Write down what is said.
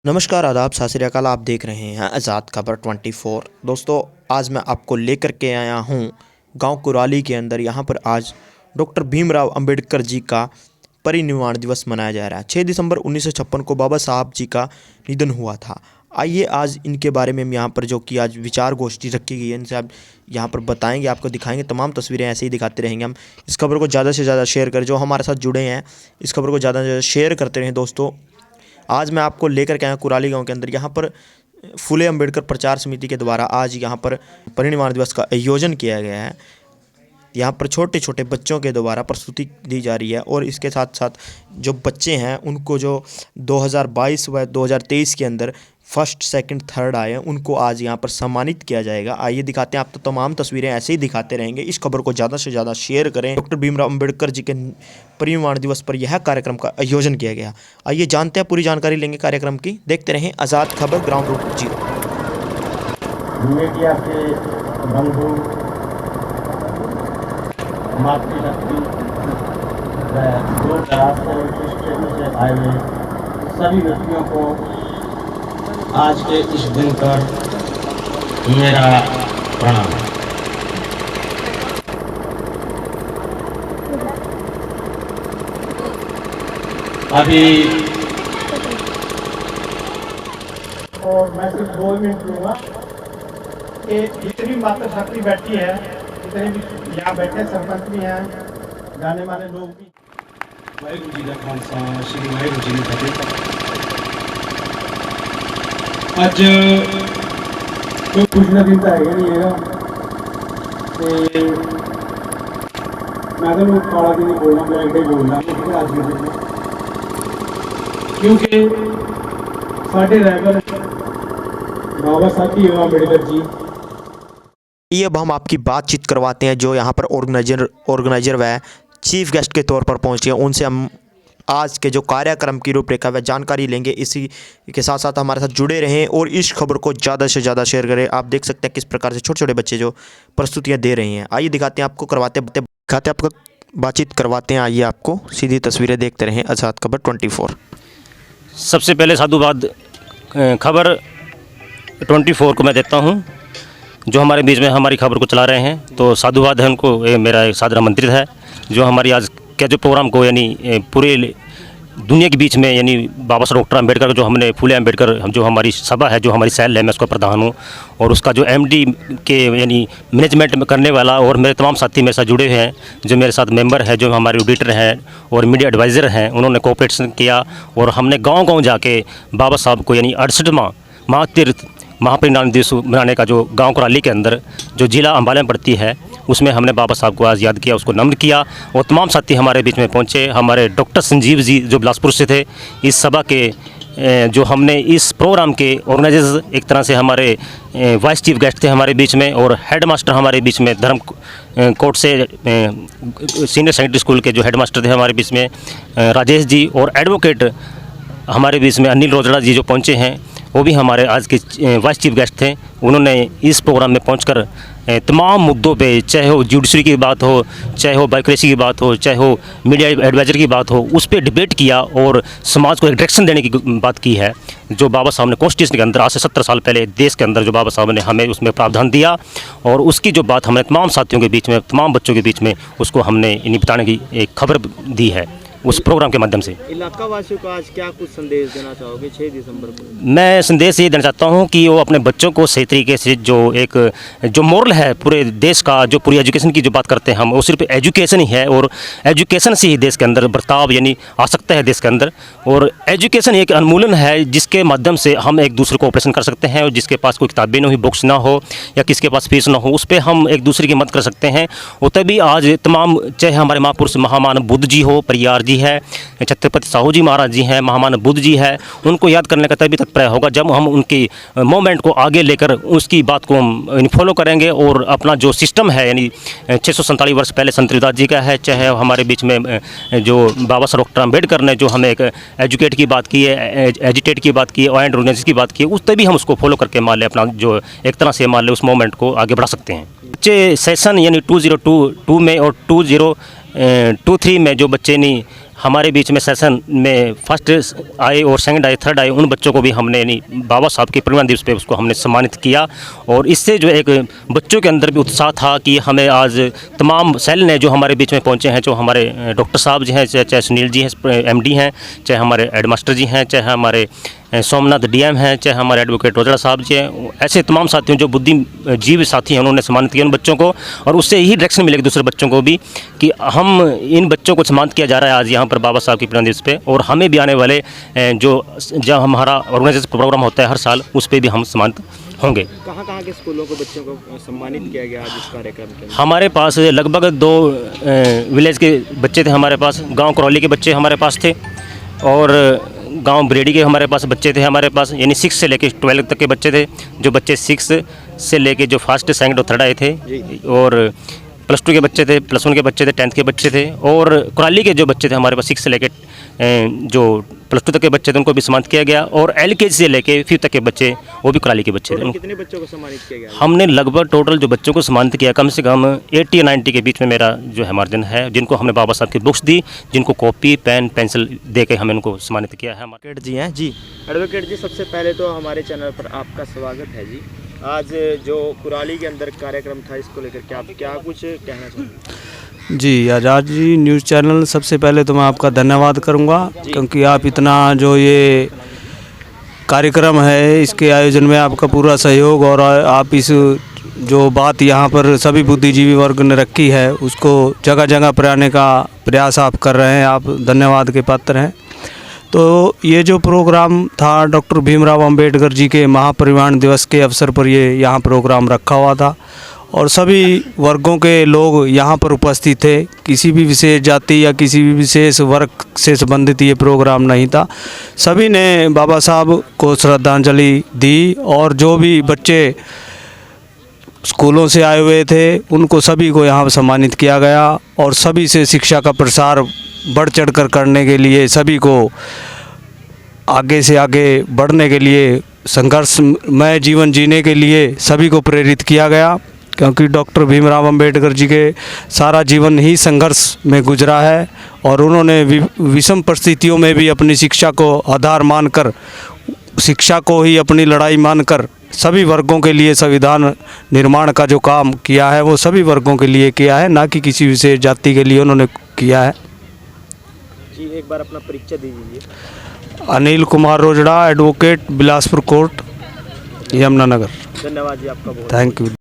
नमस्कार, आदाब, सत श्री अकाल। आप देख रहे हैं आज़ाद खबर 24। दोस्तों, आज मैं आपको लेकर के आया हूं गांव कुराली के अंदर। यहां पर आज डॉक्टर भीमराव अंबेडकर जी का परिनिर्वाण दिवस मनाया जा रहा है। 6 दिसंबर 1956 को बाबा साहब जी का निधन हुआ था। आइए आज इनके बारे में हम यहाँ पर जो कि आज विचार गोष्ठी रखी गई है, इनसे आप यहाँ पर बताएंगे, आपको दिखाएंगे। तमाम तस्वीरें ऐसे ही दिखाते रहेंगे हम। इस खबर को ज़्यादा से ज़्यादा शेयर करें। जो हमारे साथ जुड़े हैं, इस खबर को ज़्यादा से ज़्यादा शेयर करते रहें। दोस्तों, आज मैं आपको लेकर के आया कुराली गांव के अंदर। यहाँ पर फुले अंबेडकर प्रचार समिति के द्वारा आज यहाँ पर परिनिर्वाण दिवस का आयोजन किया गया है। यहाँ पर छोटे छोटे बच्चों के द्वारा प्रस्तुति दी जा रही है और इसके साथ साथ जो बच्चे हैं उनको जो 2022 व 2023 के अंदर फर्स्ट, सेकंड, थर्ड आए हैं, उनको आज यहाँ पर सम्मानित किया जाएगा। आइए दिखाते हैं। आप तो तमाम तस्वीरें ऐसे ही दिखाते रहेंगे। इस खबर को ज़्यादा से ज़्यादा शेयर करें। डॉक्टर भीमराव अंबेडकर जी के परिनिर्वाण दिवस पर यह कार्यक्रम का आयोजन किया गया। आइए जानते हैं, पूरी जानकारी लेंगे कार्यक्रम की। देखते रहें आज़ाद खबर ग्राउंड रूट जी। मीडिया के बंधु, मातृशक्ति व दूर दराज से इस क्षेत्र से आए हुए सभी व्यक्तियों को आज के इस दिन पर मेरा प्रणाम। अभी और मैं सिर्फ 2 मिनट लूँगा कि जितनी मातृशक्ति बैठी है, जितने भी यहाँ बैठे सरपंच भी हैं, जाने माने लोग भी। वाहिगुरू जी का खालसा, श्री वाहिगुरू जी की फतेह। ਅੱਜ ਕੋਈ ਪੁੱਛਣਾ ਦਿਨ ਤਾਂ ਹੈਗਾ ਨਹੀਂ ਹੈਗਾ ਤੇ ਮੈਂ ਤੁਹਾਨੂੰ ਕਾਲਾ ਜੀ ਨਹੀਂ ਬੋਲਣਾ, ਬਲੈਕ ਡੇ ਬੋਲਣਾ ਅੱਜ ਦੇ ਦਿਨ, क्योंकि साढ़े रैबर बाबा साहब भीमराव अम्बेडकर जी। ये अब हम आपकी बातचीत करवाते हैं जो यहाँ पर ऑर्गेनाइजर व चीफ गेस्ट के तौर पर पहुँचे हैं। उनसे हम आज के जो कार्यक्रम की रूपरेखा व जानकारी लेंगे। इसी के साथ साथ हमारे साथ जुड़े रहें और इस खबर को ज़्यादा से ज़्यादा शेयर करें। आप देख सकते हैं किस प्रकार से छोटे छोटे बच्चे जो प्रस्तुतियाँ दे रहे हैं। आइए दिखाते हैं आपको, दिखाते आपको बातचीत करवाते हैं। आइए आपको सीधी तस्वीरें देखते रहें आज़ाद खबर 24। सबसे पहले साधुवाद खबर 24 को मैं देता हूं, जो हमारे बीच में हमारी खबर को चला रहे हैं। तो साधुवाद है उनको, ये मेरा एक सादर आमंत्रित है, जो हमारी आज के जो प्रोग्राम को यानी पूरे दुनिया के बीच में यानी बाबा साहब डॉक्टर अम्बेडकर का जो हमने फुले अम्बेडकर जो हमारी सभा है, जो हमारी सेल है, मैं उसका प्रधान हूँ। और उसका जो एमडी के यानी मैनेजमेंट में करने वाला और मेरे तमाम साथी मेरे साथ जुड़े हुए हैं, जो मेरे साथ मेंबर है, जो हमारे ऑडिटर हैं और मीडिया एडवाइज़र हैं, उन्होंने कोऑपरेशन किया। और हमने गाँव जाके बाबा साहब को यानी 68वां महातीर्थ महापरिनिर्वाण दिवस मनाने का जो गांव कुराली के अंदर जो ज़िला अम्बाला में पड़ती है, उसमें हमने बाबा साहब को आज याद किया, उसको नम्र किया। और तमाम साथी हमारे बीच में पहुंचे। हमारे डॉक्टर संजीव जी जो बिलासपुर से थे, इस सभा के जो हमने इस प्रोग्राम के ऑर्गेनाइजर्स, एक तरह से हमारे वाइस चीफ गेस्ट थे हमारे बीच में, और हेड मास्टर हमारे बीच में धर्म कोट से सीनियर सेकेंडरी स्कूल के जो हेड मास्टर थे हमारे बीच में राजेश जी, और एडवोकेट हमारे बीच में अनिल रोजड़ा जी जो पहुँचे हैं, वो भी हमारे आज के वाइस चीफ गेस्ट थे। उन्होंने इस प्रोग्राम में पहुंचकर तमाम मुद्दों पे, चाहे वो जुडिशरी की बात हो, चाहे हो बायोक्रेसी की बात हो, चाहे हो मीडिया एडवाइज़र की बात हो, उस पर डिबेट किया और समाज को एक डायरेक्शन देने की बात की है। जो बाबा साहब ने कॉन्स्टिट्यूशन के अंदर आज से 70 साल पहले देश के अंदर जो बाबा साहब ने हमें उसमें प्रावधान दिया, और उसकी जो बात हमने तमाम साथियों के बीच में, तमाम बच्चों के बीच में उसको हमने इन्हें बताने की एक खबर दी है उस प्रोग्राम के माध्यम से। इलाका वासियों को आज क्या कुछ संदेश देना चाहोगे 6 दिसंबर को? मैं संदेश ये देना चाहता हूँ कि वो अपने बच्चों को सही तरीके से जो मोरल है पूरे देश का, जो पूरी एजुकेशन की जो बात करते हैं हम, वो सिर्फ एजुकेशन ही है, और एजुकेशन से ही देश के अंदर बर्ताव यानी आ सकता है देश के अंदर। और एजुकेशन एक अनमूल्य है जिसके माध्यम से हम एक दूसरे को ऑपरेशन कर सकते हैं, और जिसके पास कोई किताबें ना हो, बुक्स ना हो, या किसके पास फीस ना हो, उस पर हम एक दूसरे की मदद कर सकते हैं। और तभी आज तमाम, चाहे हमारे महापुरुष महामानव बुद्ध जी हो, परियार जी है, छत्रपति साहू जी महाराज जी हैं, महामानव बुद्ध जी है, उनको याद करने का तभी तत्पर होगा जब हम उनकी मूवमेंट को आगे लेकर उसकी बात को हम फॉलो करेंगे। और अपना जो सिस्टम है यानी 647 वर्ष पहले संत रविदास जी का है, चाहे हमारे बीच में जो बाबा साहब डॉक्टर अम्बेडकर ने जो हमें एक एजुकेट की बात की है, एजिटेट की बात की है, एंड ऑर्गेनाइज की बात की है, उस तभी हम उसको फॉलो करके मान लें अपना जो एक तरह से मान लें उस मूवमेंट को आगे बढ़ा सकते हैं। बच्चे सेशन यानी 2022 में और 2023 में जो बच्चे नहीं हमारे बीच में सेशन में फर्स्ट आए और सेकंड आए, थर्ड आए, उन बच्चों को भी हमने बाबा साहब के परिनिर्वाण दिवस पे उसको हमने सम्मानित किया। और इससे जो एक बच्चों के अंदर भी उत्साह था कि हमें आज तमाम सेल ने जो हमारे बीच में पहुंचे हैं, जो हमारे डॉक्टर साहब जी हैं, चाहे सुनील जी हैं एमडी हैं, चाहे हमारे हेडमास्टर जी हैं, चाहे हमारे सोमनाथ डीएम हैं, चाहे हमारे एडवोकेट रोजड़ा साहब जी हैं, ऐसे तमाम साथियों जो बुद्धिजीवी साथी हैं, उन्होंने सम्मानित किया उन बच्चों को। और उससे यही डायरेक्शन मिलेगी दूसरे बच्चों को भी कि हम इन बच्चों को सम्मानित किया जा रहा है आज यहाँ पर बाबा साहब के परिनिर्वाण दिवस पे, और हमें भी आने वाले जब हमारा ऑर्गेनाइजेशन प्रोग्राम होता है हर साल, उस पर भी हम सम्मानित होंगे। कहाँ के स्कूलों को बच्चों को सम्मानित किया गया आज इस कार्यक्रम के अंदर? हमारे पास लगभग 2 विलेज के बच्चे थे हमारे पास, गाँव करौली के बच्चे हमारे पास थे, और गांव ब्रेडी के हमारे पास बच्चे थे हमारे पास, यानी 6 से लेके 12 तक के बच्चे थे। जो बच्चे 6 से लेके जो फर्स्ट सेकंड और थर्ड आए थे, और +2 के बच्चे थे, +1 के बच्चे थे, 10th के बच्चे थे, और कुराली के जो बच्चे थे हमारे पास 6 से लेके जो +2 तक के बच्चे थे उनको भी सम्मानित किया गया। और LKG से लेके 5th तक के बच्चे वो भी कुराली के बच्चे थे। कितने बच्चों को सम्मानित किया गया? हमने लगभग टोटल जो बच्चों को सम्मानित किया कम से कम 80 या 90 के बीच में मेरा जो है मार्जिन है, जिनको हमने बाबा साहब की बुक्स दी, जिनको कॉपी पेन पेंसिल दे के हमें उनको सम्मानित किया है। एडवोकेट जी हैं जी। एडवोकेट जी, सबसे पहले तो हमारे चैनल पर आपका स्वागत है जी। आज जो कुराली के अंदर कार्यक्रम था, इसको लेकर के आप क्या कुछ कहना चाहेंगे? जी, आज़ाद जी न्यूज़ चैनल, सबसे पहले तो मैं आपका धन्यवाद करूंगा, क्योंकि आप इतना जो ये कार्यक्रम है इसके आयोजन में आपका पूरा सहयोग, और आप इस जो बात यहाँ पर सभी बुद्धिजीवी वर्ग ने रखी है उसको जगह जगह पर का प्रयास आप कर रहे हैं, आप धन्यवाद के पात्र हैं। तो ये जो प्रोग्राम था डॉक्टर भीमराव अंबेडकर जी के महापरिनिर्वाण दिवस के अवसर पर ये यहाँ प्रोग्राम रखा हुआ था, और सभी वर्गों के लोग यहाँ पर उपस्थित थे। किसी भी विशेष जाति या किसी भी विशेष वर्ग से संबंधित ये प्रोग्राम नहीं था। सभी ने बाबा साहब को श्रद्धांजलि दी, और जो भी बच्चे स्कूलों से आए हुए थे उनको सभी को यहाँ सम्मानित किया गया, और सभी से शिक्षा का प्रसार बढ़ चढ़कर करने के लिए, सभी को आगे से आगे बढ़ने के लिए, संघर्षमय जीवन जीने के लिए सभी को प्रेरित किया गया, क्योंकि डॉक्टर भीमराव अंबेडकर जी के सारा जीवन ही संघर्ष में गुजरा है, और उन्होंने विषम परिस्थितियों में भी अपनी शिक्षा को आधार मानकर, शिक्षा को ही अपनी लड़ाई मानकर सभी वर्गों के लिए संविधान निर्माण का जो काम किया है वो सभी वर्गों के लिए किया है, ना कि किसी विशेष जाति के लिए उन्होंने किया है। जी, एक बार अपना परिचय दे दीजिए। Anil Kumar Rojra, advocate, Bilaspur court, Yamunanagar. धन्यवाद जी आपका बहुत। Thank you.